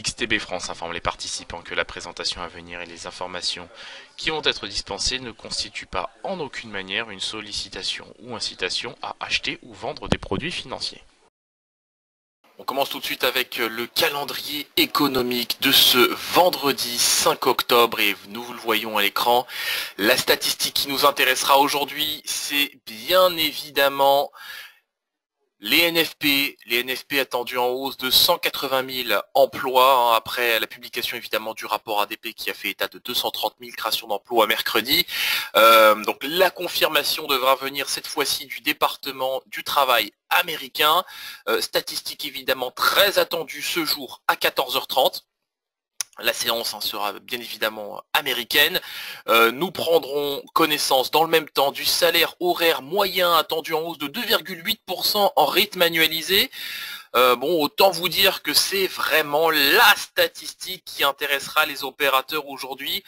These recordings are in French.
XTB France informe les participants que la présentation à venir et les informations qui vont être dispensées ne constituent pas en aucune manière une sollicitation ou incitation à acheter ou vendre des produits financiers. On commence tout de suite avec le calendrier économique de ce vendredi 5 octobre et nous le voyons à l'écran. La statistique qui nous intéressera aujourd'hui, c'est bien évidemment les NFP attendus en hausse de 180 000 emplois, après la publication évidemment du rapport ADP qui a fait état de 230 000 créations d'emplois mercredi. Donc la confirmation devra venir cette fois-ci du département du travail américain. Statistique évidemment très attendue ce jour à 14h30. La séance sera bien évidemment américaine. Nous prendrons connaissance dans le même temps du salaire horaire moyen attendu en hausse de 2,8% en rythme annualisé. Bon, autant vous dire que c'est vraiment la statistique qui intéressera les opérateurs aujourd'hui.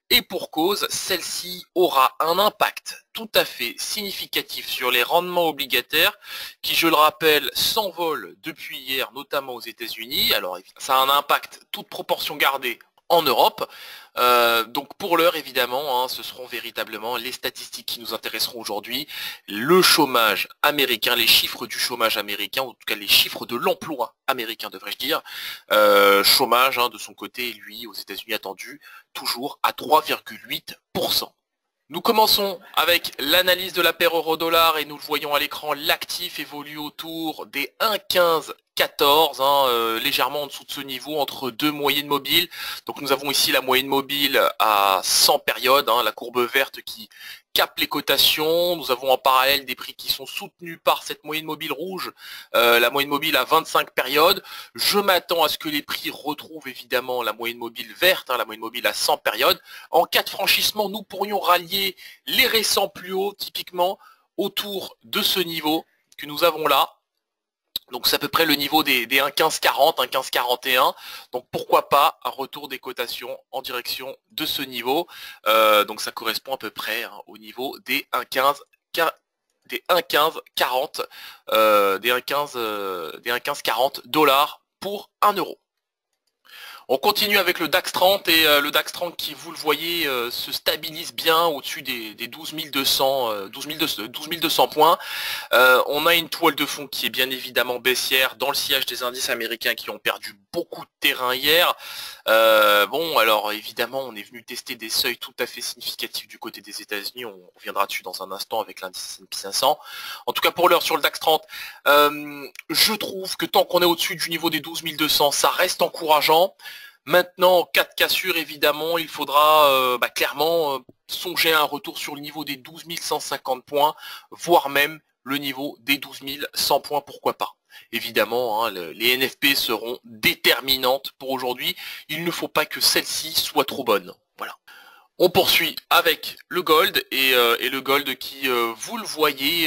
Et pour cause, celle-ci aura un impact tout à fait significatif sur les rendements obligataires qui, je le rappelle, s'envolent depuis hier, notamment aux États-Unis. Alors, ça a un impact, toute proportion gardée, en Europe. Donc pour l'heure, évidemment, ce seront véritablement les statistiques qui nous intéresseront aujourd'hui. Le chômage américain, les chiffres du chômage américain, ou en tout cas les chiffres de l'emploi américain, devrais-je dire. Chômage, de son côté, lui, aux États-Unis, attendu toujours à 3,8%. Nous commençons avec l'analyse de la paire euro-dollar et nous le voyons à l'écran, l'actif évolue autour des 1,1514, légèrement en dessous de ce niveau entre deux moyennes mobiles. Donc nous avons ici la moyenne mobile à 100 périodes, la courbe verte qui capte les cotations. Nous avons en parallèle des prix qui sont soutenus par cette moyenne mobile rouge, la moyenne mobile à 25 périodes. Je m'attends à ce que les prix retrouvent évidemment la moyenne mobile verte, la moyenne mobile à 100 périodes. En cas de franchissement, nous pourrions rallier les récents plus hauts, typiquement autour de ce niveau que nous avons là. Donc c'est à peu près le niveau des 1,1540, 1,1541. Donc pourquoi pas un retour des cotations en direction de ce niveau. Donc ça correspond à peu près au niveau des 1,15 des 1,1540 des 1,1540 dollars pour 1 euro. On continue avec le DAX 30 et le DAX 30 qui, vous le voyez, se stabilise bien au-dessus des 12 200 points. On a une toile de fond qui est bien évidemment baissière dans le sillage des indices américains qui ont perdu beaucoup de terrain hier. Bon, alors évidemment, on est venu tester des seuils tout à fait significatifs du côté des États-Unis. On reviendra dessus dans un instant avec l'indice S&P 500. En tout cas, pour l'heure sur le DAX 30, je trouve que tant qu'on est au-dessus du niveau des 12 200, ça reste encourageant. Maintenant, en cas de cassure, évidemment, il faudra clairement songer à un retour sur le niveau des 12 150 points, voire même le niveau des 12 100 points, pourquoi pas. Évidemment, les NFP seront déterminantes pour aujourd'hui. Il ne faut pas que celles-ci soient trop bonnes. Voilà. On poursuit avec le gold et le gold qui, vous le voyez,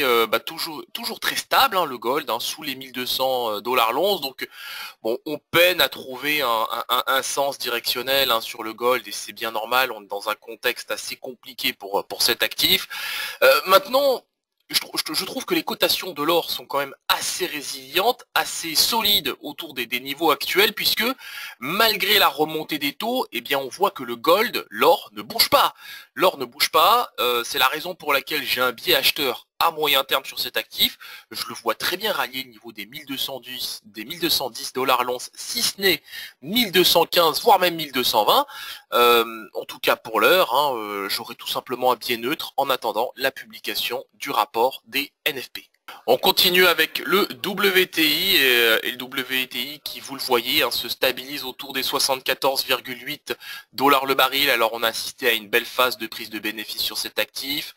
toujours très stable, le gold, sous les 1200 dollars l'once. Donc bon, on peine à trouver un sens directionnel sur le gold et c'est bien normal. On est dans un contexte assez compliqué pour cet actif. Maintenant, je trouve que les cotations de l'or sont quand même assez résilientes, assez solides autour des niveaux actuels, puisque malgré la remontée des taux, eh bien on voit que le gold, l'or, ne bouge pas. L'or ne bouge pas, c'est la raison pour laquelle j'ai un biais acheteur à moyen terme sur cet actif. Je le vois très bien rallier le niveau des 1210 dollars l'once, si ce n'est 1215, voire même 1220. En tout cas pour l'heure, j'aurai tout simplement un biais neutre en attendant la publication du rapport des NFP. On continue avec le WTI et le WTI qui, vous le voyez, se stabilise autour des 74,8 dollars le baril. Alors on a assisté à une belle phase de prise de bénéfice sur cet actif.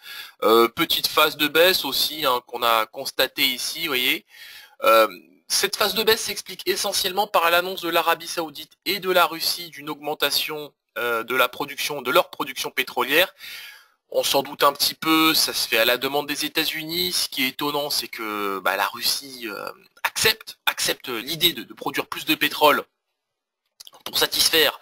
Petite phase de baisse aussi qu'on a constatée ici, vous voyez. Cette phase de baisse s'explique essentiellement par l'annonce de l'Arabie Saoudite et de la Russie d'une augmentation de leur production pétrolière. On s'en doute un petit peu, ça se fait à la demande des États-Unis. Ce qui est étonnant, c'est que la Russie accepte l'idée de produire plus de pétrole pour satisfaire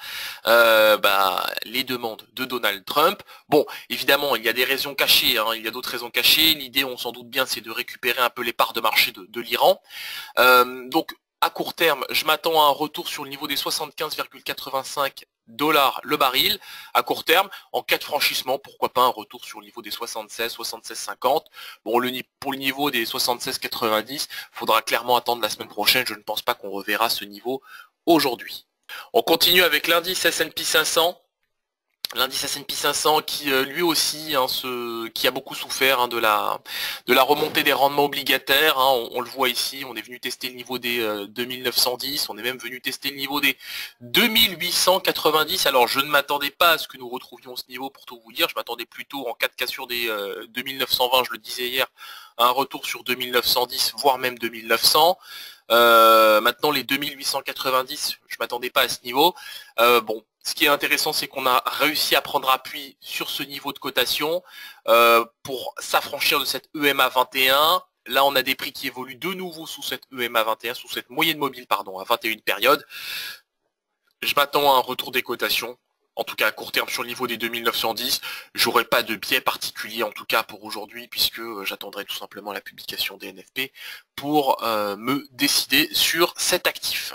les demandes de Donald Trump. Bon, évidemment, il y a des raisons cachées, il y a d'autres raisons cachées. L'idée, on s'en doute bien, c'est de récupérer un peu les parts de marché de l'Iran. Donc, à court terme, je m'attends à un retour sur le niveau des 75,85 $ le baril à court terme. En cas de franchissement, pourquoi pas un retour sur le niveau des 76, 76,50. Bon, pour le niveau des 76,90, faudra clairement attendre la semaine prochaine. Je ne pense pas qu'on reverra ce niveau aujourd'hui. On continue avec l'indice S&P 500. L'indice S&P 500 qui lui aussi qui a beaucoup souffert de la remontée des rendements obligataires. On le voit ici, on est venu tester le niveau des 2910, on est même venu tester le niveau des 2890. Alors je ne m'attendais pas à ce que nous retrouvions ce niveau, pour tout vous dire. Je m'attendais plutôt en cas de cassure des 2920, je le disais hier, à un retour sur 2910, voire même 2900. Maintenant les 2890, je m'attendais pas à ce niveau. Bon, ce qui est intéressant, c'est qu'on a réussi à prendre appui sur ce niveau de cotation pour s'affranchir de cette EMA 21. Là, on a des prix qui évoluent de nouveau sous cette EMA 21, sous cette moyenne mobile, pardon, à 21 périodes. Je m'attends à un retour des cotations, en tout cas à court terme sur le niveau des 2910. J'aurai pas de biais particulier en tout cas pour aujourd'hui, puisque j'attendrai tout simplement la publication des NFP pour me décider sur cet actif.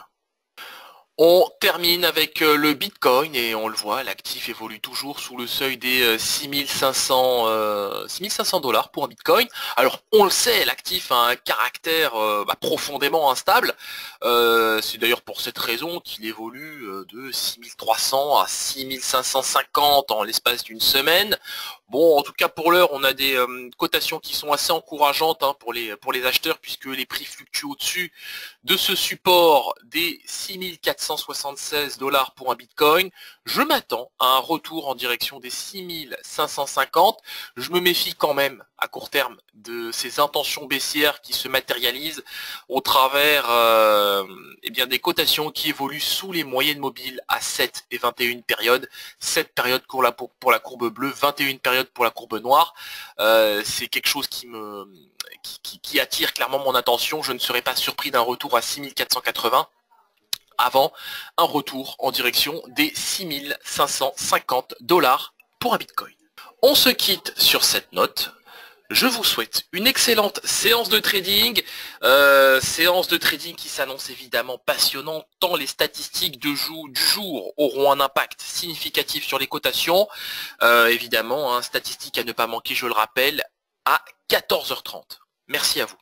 On termine avec le Bitcoin et on le voit, l'actif évolue toujours sous le seuil des 6500 $ pour un Bitcoin. Alors on le sait, l'actif a un caractère profondément instable. C'est d'ailleurs pour cette raison qu'il évolue de 6300 à 6550 en l'espace d'une semaine. Bon, en tout cas pour l'heure, on a des cotations qui sont assez encourageantes pour les acheteurs, puisque les prix fluctuent au-dessus de ce support des 6476 $ pour un Bitcoin. Je m'attends à un retour en direction des 6550. Je me méfie quand même à court terme de ces intentions baissières qui se matérialisent au travers des cotations qui évoluent sous les moyennes mobiles à 7 et 21 périodes. 7 périodes pour la courbe bleue, 21 périodes pour la courbe noire. C'est quelque chose qui attire clairement mon attention. Je ne serais pas surpris d'un retour à 6480 avant un retour en direction des 6550 $ pour un Bitcoin. On se quitte sur cette note. Je vous souhaite une excellente séance de trading, qui s'annonce évidemment passionnante tant les statistiques du jour auront un impact significatif sur les cotations. Évidemment, statistiques à ne pas manquer, je le rappelle, à 14h30. Merci à vous.